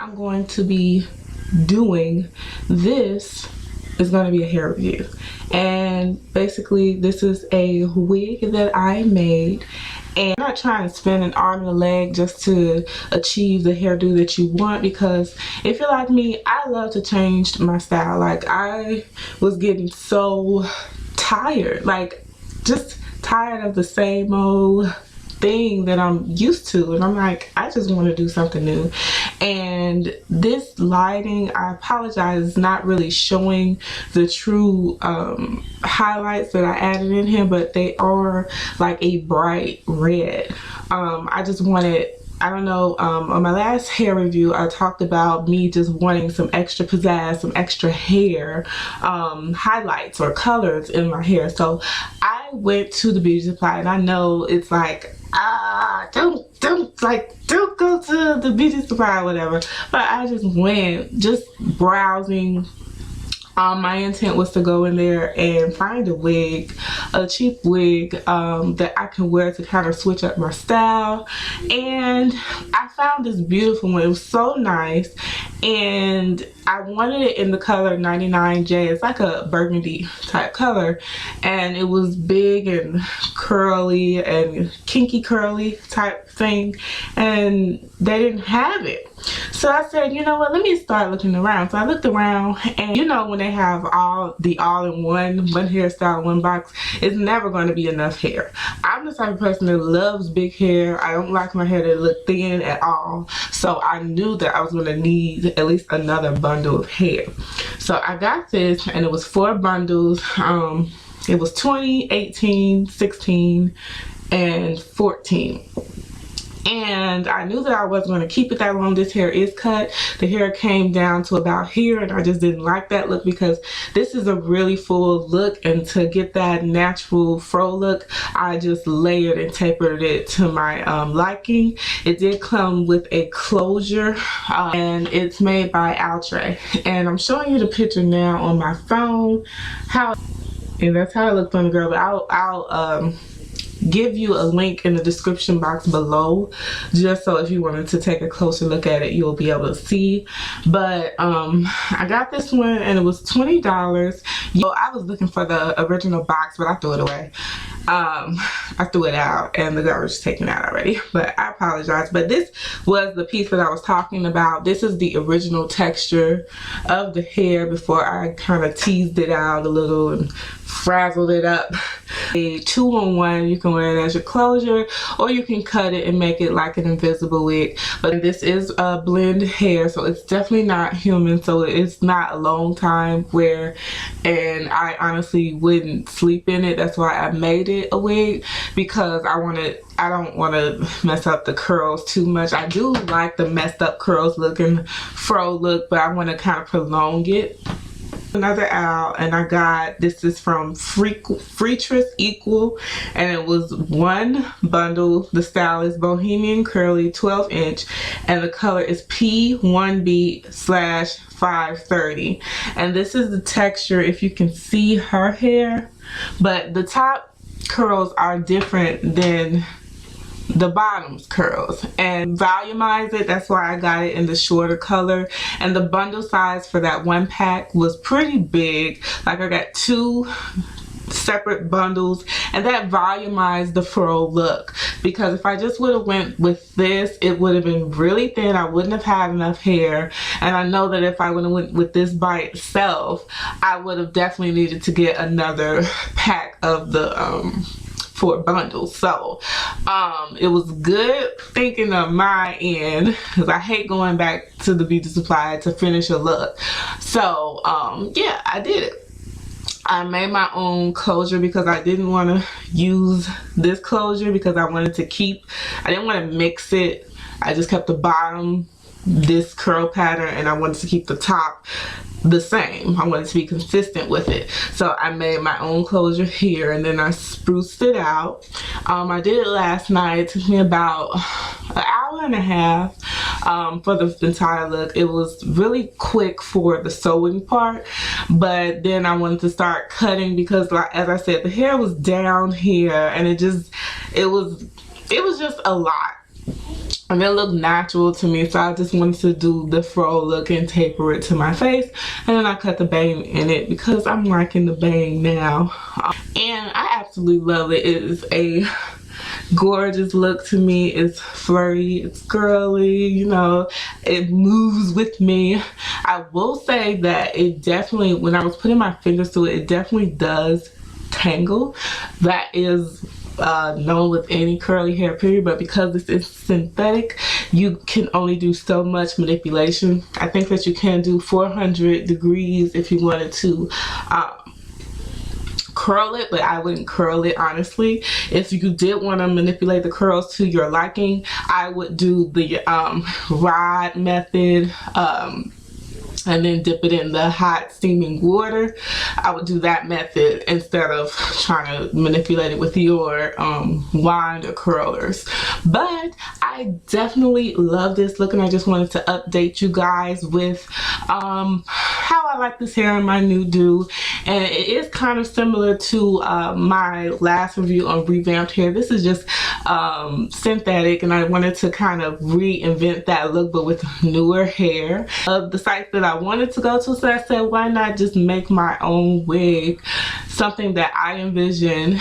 I'm going to be doing this is going to be a hair review, and basically this is a wig that I made, and I'm not trying to spend an arm and a leg just to achieve the hairdo that you want, because if you're like me, I love to change my style. Like, I was getting so tired, like just tired of the same old thing that I'm used to, and I'm like, I just want to do something new. And this lighting, I apologize, is not really showing the true highlights that I added in here, but they are like a bright red. I just wanted, I don't know, on my last hair review I talked about me just wanting some extra pizzazz, some extra hair highlights or colors in my hair. So I went to the beauty supply, and I know it's like, don't go to the beauty supply or whatever, but I just went just browsing. My intent was to go in there and find a wig, a cheap wig that I can wear to kind of switch up my style. And I found this beautiful one. It was so nice, and I wanted it in the color 99J. It's like a burgundy type color, and it was big and curly and kinky curly type thing, and they didn't have it. So I said, you know what, let me start looking around. So I looked around, and you know, when they have all-in-one hairstyle, one box, it's never going to be enough hair. I'm the type of person that loves big hair. I don't like my hair to look thin at all. So I knew that I was going to need at least another bundle of hair. So I got this, and it was 4 bundles. It was 20, 18, 16, and 14. And I knew that I wasn't going to keep it that long. This hair is cut. The hair came down to about here, and I just didn't like that look, because this is a really full look, and to get that natural fro look, I just layered and tapered it to my liking. It did come with a closure, and it's made by Outre, and I'm showing you the picture now on my phone, and that's how it looked on the girl. But I'll give you a link in the description box below, just so if you wanted to take a closer look at it, you'll be able to see. But I got this one, and it was $20. I was looking for the original box, but I threw it away. I threw it out, and the garbage is taken out already, but I apologize. But this was the piece that I was talking about. This is the original texture of the hair before I kind of teased it out a little and frazzled it up. A 2-in-1, you can wear it as your closure, or you can cut it and make it like an invisible wig. But this is a blend hair, so it's definitely not human, so it's not a long time wear, and I honestly wouldn't sleep in it. That's why I made it a wig, because I don't want to mess up the curls too much. I do like the messed up curls looking fro look, but I want to kind of prolong it. Another out, and I got, this is from Freetress Equal, and it was 1 bundle. The style is Bohemian Curly 12-inch, and the color is P1B/530. And this is the texture, if you can see her hair, but the top curls are different than the bottom's curls, and volumize it. That's why I got it in the shorter color, and the bundle size for that 1 pack was pretty big. Like, I got 2 separate bundles, and that volumized the fro look, because if I just would have went with this, it would have been really thin. I wouldn't have had enough hair, and I know that if I would have went with this by itself, I would have definitely needed to get another pack of the 4 bundles. So it was good thinking of my end, because I hate going back to the beauty supply to finish a look. So yeah, I did it. I made my own closure, because I didn't want to use this closure, because I wanted to keep, I didn't want to mix it. I just kept the bottom this curl pattern, and I wanted to keep the top the same. I wanted to be consistent with it. So I made my own closure here, and then I spruced it out. I did it last night. It took me about an hour and a half for the entire look. It was really quick for the sewing part, but then I wanted to start cutting, because like, as I said, the hair was down here, and it was just a lot. and it looked natural to me, so I just wanted to do the fro look and taper it to my face, and then I cut the bang in it because I'm liking the bang now. And I absolutely love it. It is a gorgeous look to me. It's flirty, it's girly, you know, it moves with me. I will say that it definitely, when I was putting my fingers to it, it definitely does tangle. That is known with any curly hair period, but because this is synthetic, you can only do so much manipulation. I think that you can do 400 degrees if you wanted to curl it, but I wouldn't curl it, honestly. If you did want to manipulate the curls to your liking, I would do the rod method, and then dip it in the hot steaming water. I would do that method instead of trying to manipulate it with your wand or curlers. But I definitely love this look, and I just wanted to update you guys with how I like this hair in my new do. And it is kind of similar to my last review on revamped hair. This is just synthetic, and I wanted to kind of reinvent that look but with newer hair. The site that I wanted to go to, so I said, why not just make my own wig, something that I envision,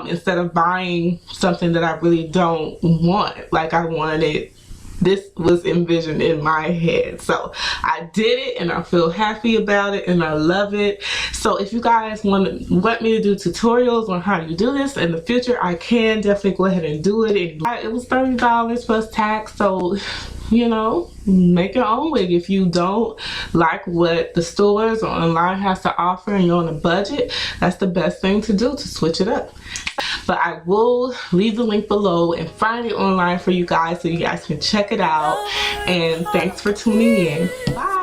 instead of buying something that I really don't want. Like, I wanted, this was envisioned in my head, so I did it, and I feel happy about it, and I love it. So if you guys want me to do tutorials on how you do this in the future, I can definitely go ahead and do it. It was $30 plus tax, so you know, make your own wig. If you don't like what the stores or online has to offer and you're on a budget, that's the best thing to do, to switch it up. But I will leave the link below and find it online for you guys so you guys can check it out. And thanks for tuning in. Bye.